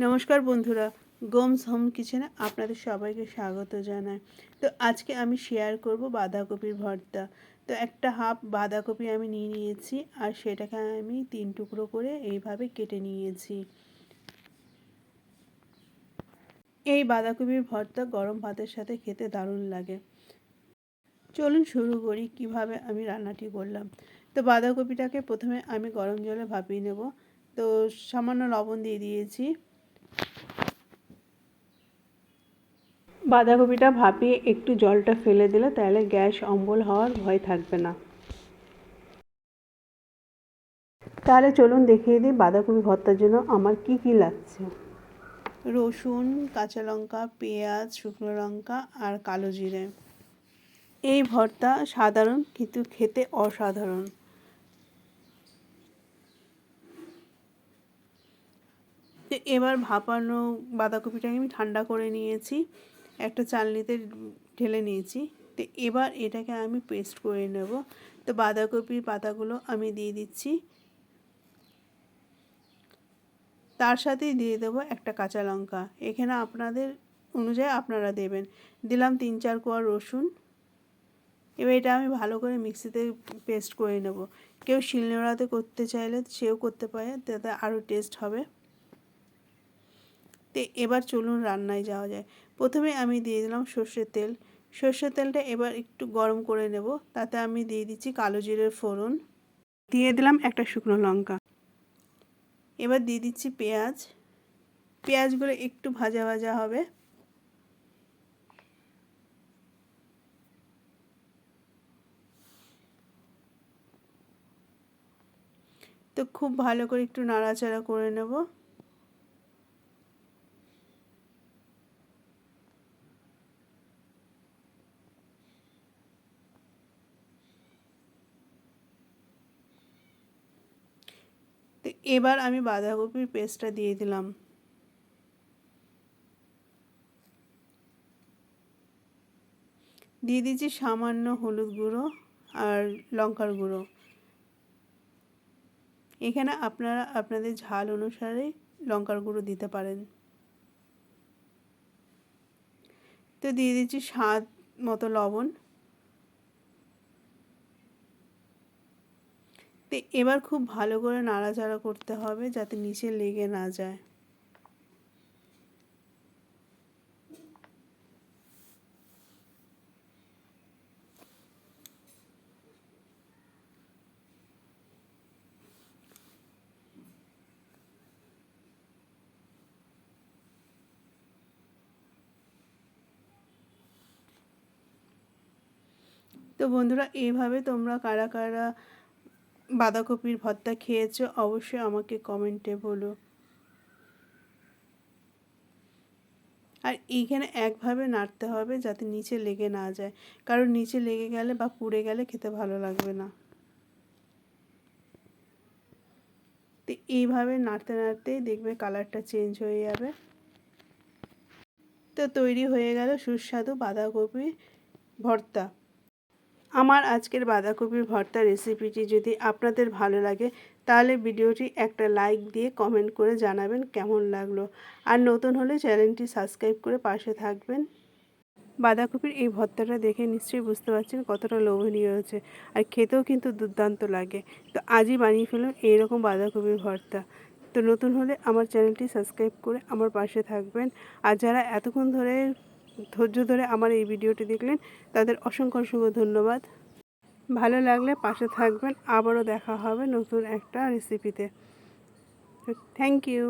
নমস্কার বন্ধুরা, গোমস হোম কিচেনে আপনাদের সবাইকে স্বাগত জানাই। তো আজকে আমি শেয়ার করব বাঁধাকপির ভর্তা। তো একটা হাফ বাঁধাকপি আমি নিয়ে নিয়েছি আর সেটাকে আমি 3 টুকরো করে এইভাবে কেটে নিয়েছি। এই বাঁধাকপির ভর্তা গরম ভাতের সাথে খেতে দারুণ লাগে। চলুন শুরু করি কিভাবে আমি রান্নাটি করলাম। তো বাঁধাকপিটাকে প্রথমে আমি গরম জলে ভাপিয়ে নেব। তো সামান্য লবণ দিয়ে দিয়েছি। বাঁধাকপিটা ভাপিয়ে একটু জলটা ফেলে দিলে তাহলে গ্যাস অম্বল হওয়ার ভয় থাকবে না। তাহলে চলুন দেখিয়ে দিই বাঁধাকপি ভর্তার জন্য আমার কি কি লাগছে। রসুন, কাঁচা লঙ্কা, পেঁয়াজ, শুকনো লঙ্কা আর কালো জিরে। এই ভর্তা সাধারণ কিন্তু খেতে অসাধারণ। এবার ভাপানো বাঁধাকপিটাকে আমি ঠান্ডা করে নিয়েছি, একটা চালনিতে ঢেলে নিয়েছি। তো এবার এটাকে আমি পেস্ট করে নেব। তো বাঁধাকপির পাতাগুলো আমি দিয়ে দিচ্ছি, তার সাথেই দিয়ে দেবো একটা কাঁচা লঙ্কা। এখানে আপনাদের অনুযায়ী আপনারা দেবেন। দিলাম 3-4 কোয়া রসুন। এবার এটা আমি ভালো করে মিক্সিতে পেস্ট করে নেব। কেউ শিলনোড়াতে করতে চাইলে সেও করতে পারে, তাতে আরও টেস্ট হবে। তো এবার চলুন রান্নায় যাওয়া যায়। প্রথমে আমি দিয়ে দিলাম সর্ষের তেল। সর্ষের তেলটা এবার একটু গরম করে নেব। তাতে আমি দিয়ে দিচ্ছি কালো জিরের ফোড়ন, দিয়ে দিলাম একটা শুকনো লঙ্কা। এবার দিয়ে দিচ্ছি পেঁয়াজ। পেঁয়াজগুলো একটু ভাজা ভাজা হবে। তো খুব ভালো করে একটু নাড়াচাড়া করে নেব। তো এবার আমি বাঁধাকপির পেস্টটা দিয়ে দিলাম। দিয়ে দিচ্ছি সামান্য হলুদ গুঁড়ো আর লঙ্কার গুঁড়ো। এখানে আপনারা আপনাদের ঝাল অনুসারে লঙ্কার গুঁড়ো দিতে পারেন। তো দিয়ে দিচ্ছি স্বাদ মতো লবণ। তো এবার খুব ভালো করে নাড়াচাড়া করতে হবে যাতে নিচে লেগে না যায়। তো বন্ধুরা, এইভাবে তোমরা কারা কারা বাঁধাকপির ভর্তা খেয়েছো অবশ্যই আমাকে কমেন্টে বলো। আর এইখানে একভাবে নাড়তে হবে যাতে নিচে লেগে না যায়, কারণ নিচে লেগে গেলে বা পুড়ে গেলে খেতে ভালো লাগবে না। তো এইভাবে নাড়তে নাড়তেই দেখবে কালারটা চেঞ্জ হয়ে যাবে। তো তৈরি হয়ে গেল সুস্বাদু বাঁধাকপির ভর্তা। আমার আজকের বাঁধাকপির ভর্তা রেসিপিটি যদি আপনাদের ভালো লাগে তাহলে ভিডিওটি একটা লাইক দিয়ে কমেন্ট করে জানাবেন কেমন লাগলো। আর নতুন হলে চ্যানেলটি সাবস্ক্রাইব করে পাশে থাকবেন। বাঁধাকপির এই ভর্তাটা দেখে নিশ্চয়ই বুঝতে পারছেন কতটা লোভনীয় হয়েছে, আর খেতেও কিন্তু দুর্দান্ত লাগে। তো আজই বানিয়ে ফেলুন এইরকম বাঁধাকপির ভর্তা। তো নতুন হলে আমার চ্যানেলটি সাবস্ক্রাইব করে আমার পাশে থাকবেন। আর যারা এতক্ষণ ধরে ধৈর্য ধরে আমার এই ভিডিওটি দেখলেন তাদের অসংখ্য অসংখ্য ধন্যবাদ। ভালো লাগলে পাশে থাকবেন। আবারও দেখা হবে নতুন একটা রেসিপিতে। Thank you.